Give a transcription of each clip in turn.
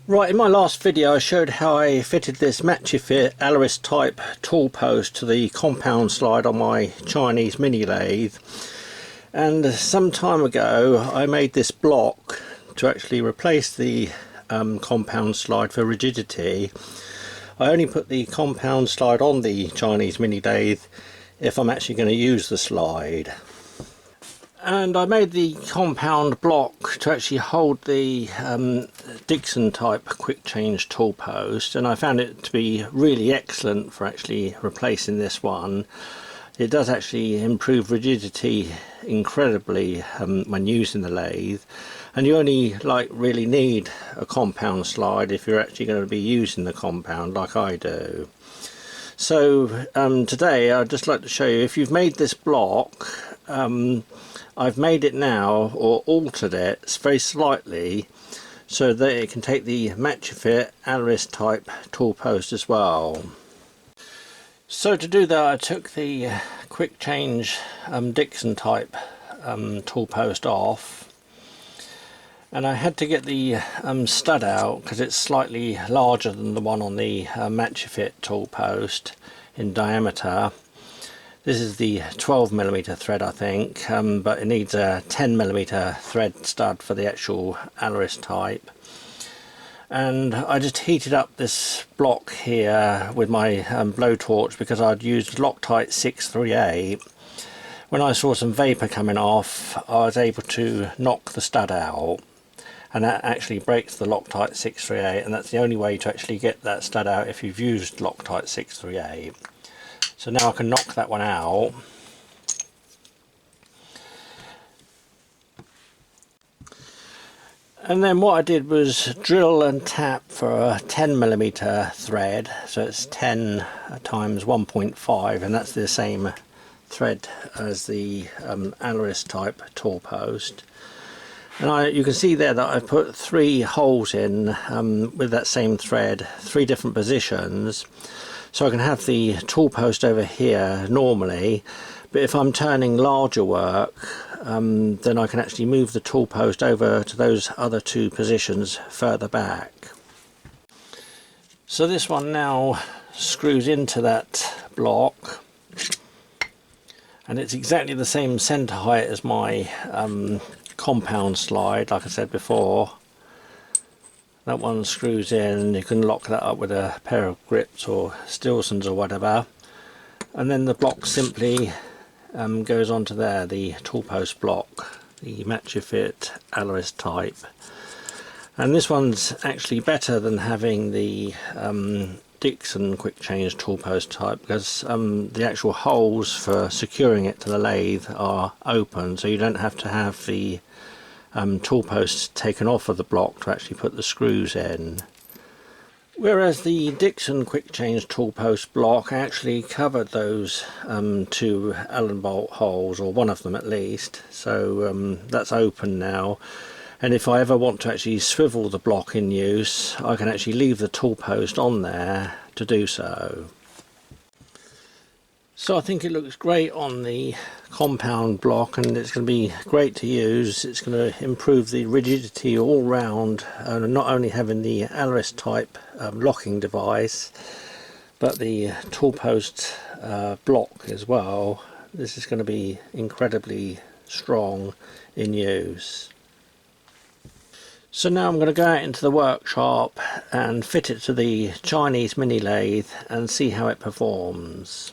Right, in my last video I showed how I fitted this Machifit Aloris type tool post to the compound slide on my Chinese Mini Lathe, and some time ago I made this block to actually replace the compound slide for rigidity. I only put the compound slide on the Chinese Mini Lathe if I'm actually going to use the slide. And I made the compound block to actually hold the Dixon type quick change tool post, and I found it to be really excellent for actually replacing this one. It does actually improve rigidity incredibly when using the lathe, and you only really need a compound slide if you're actually going to be using the compound like I do. So today I'd just like to show you, if you've made this block, I've made it now, or altered it very slightly, so that it can take the Machifit Aloris type tool post as well. So to do that I took the quick change Dixon type tool post off, and I had to get the stud out because it's slightly larger than the one on the Machifit tool post in diameter. This is the 12mm thread, I think, but it needs a 10mm thread stud for the actual Aloris type. And I just heated up this block here with my blowtorch because I'd used Loctite 638. When I saw some vapour coming off, I was able to knock the stud out, and that actually breaks the Loctite 638, and that's the only way to actually get that stud out if you've used Loctite 638. So now I can knock that one out. And then what I did was drill and tap for a 10mm thread, so it's 10 times 1.5, and that's the same thread as the Aloris type tool post. And you can see there that I've put 3 holes in with that same thread, 3 different positions. So I can have the tool post over here normally, but if I'm turning larger work, then I can actually move the tool post over to those other 2 positions further back. So this one now screws into that block, and it's exactly the same centre height as my compound slide, like I said before. That one screws in, you can lock that up with a pair of grips or Stilsons or whatever, and then the block simply goes onto there, the tool post block, the Machifit Aloris type. And this one's actually better than having the Dixon quick change tool post type, because the actual holes for securing it to the lathe are open, so you don't have to have the tool post taken off of the block to actually put the screws in. Whereas the Dixon quick change tool post block actually covered those 2 Allen bolt holes, or one of them at least, so that's open now. And if I ever want to actually swivel the block in use, I can actually leave the tool post on there to do so. So I think it looks great on the compound block, and it's going to be great to use. It's going to improve the rigidity all round, not only having the Aloris type locking device, but the tool post block as well. This is going to be incredibly strong in use. So now I'm going to go out into the workshop and fit it to the Chinese Mini Lathe and see how it performs.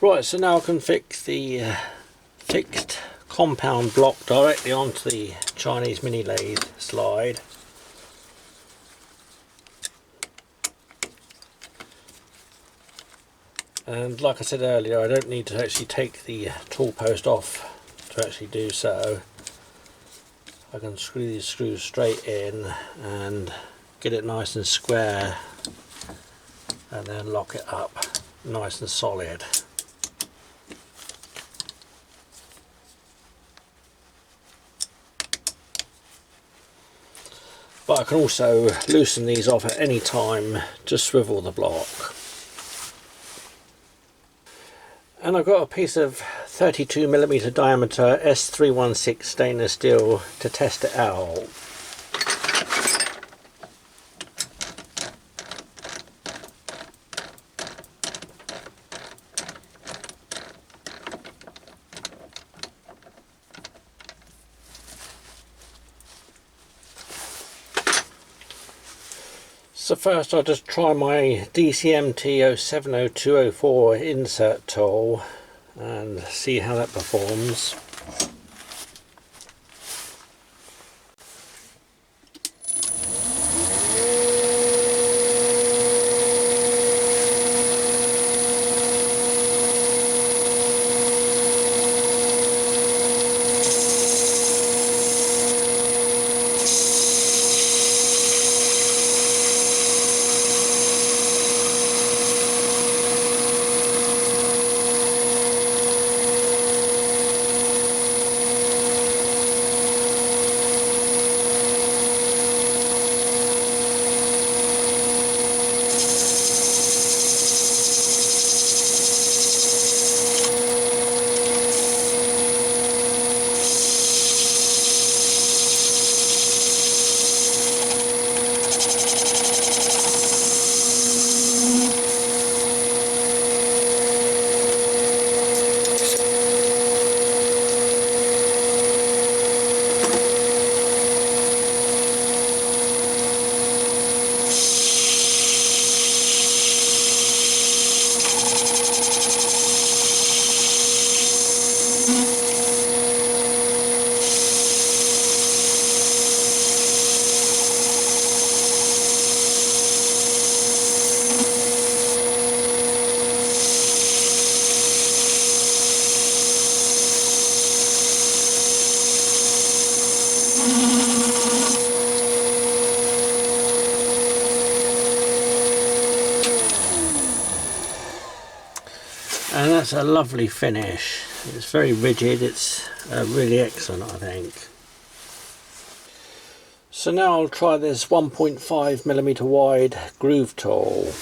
Right, so now I can fix the fixed compound block directly onto the Chinese Mini Lathe slide. And like I said earlier, I don't need to actually take the tool post off to actually do so. I can screw these screws straight in and get it nice and square, and then lock it up nice and solid. But I can also loosen these off at any time to swivel the block. And I've got a piece of 32mm diameter S316 stainless steel to test it out. So first I'll just try my DCMT 070204 insert tool and see how that performs. And that's a lovely finish. It's very rigid, it's really excellent, I think. So now I'll try this 1.5mm wide groove tool.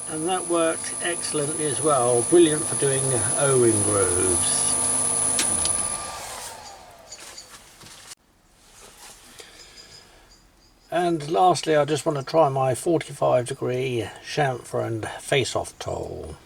And that worked excellently as well. Brilliant for doing O-ring grooves. And lastly, I just want to try my 45-degree chamfer and face-off tool.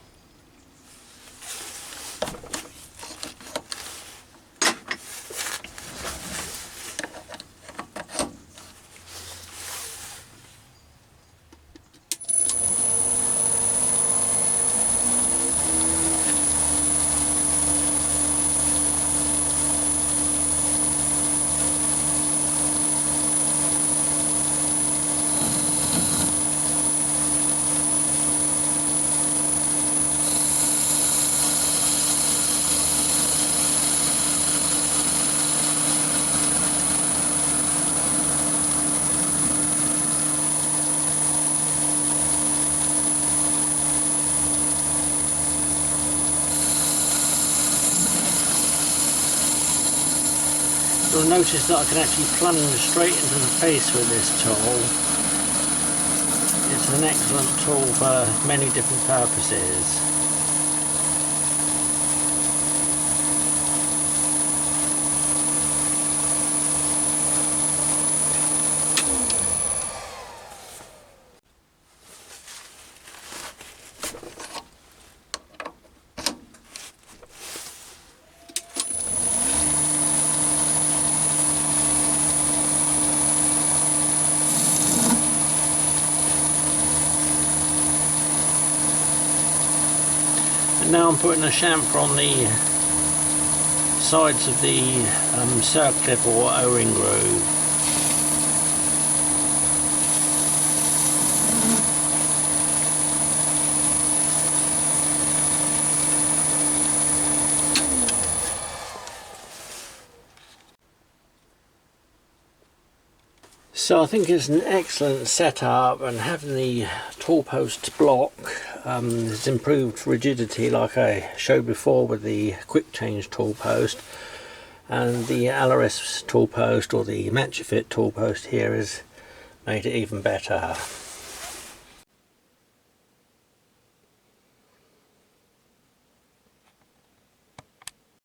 You'll notice that I can actually plunge straight into the face with this tool. It's an excellent tool for many different purposes. Now I'm putting a chamfer on the sides of the circlip or O-ring groove. So I think it's an excellent setup, and having the Toolpost block has improved rigidity like I showed before with the quick change Toolpost, and the Aloris Toolpost or the Machifit Toolpost here has made it even better.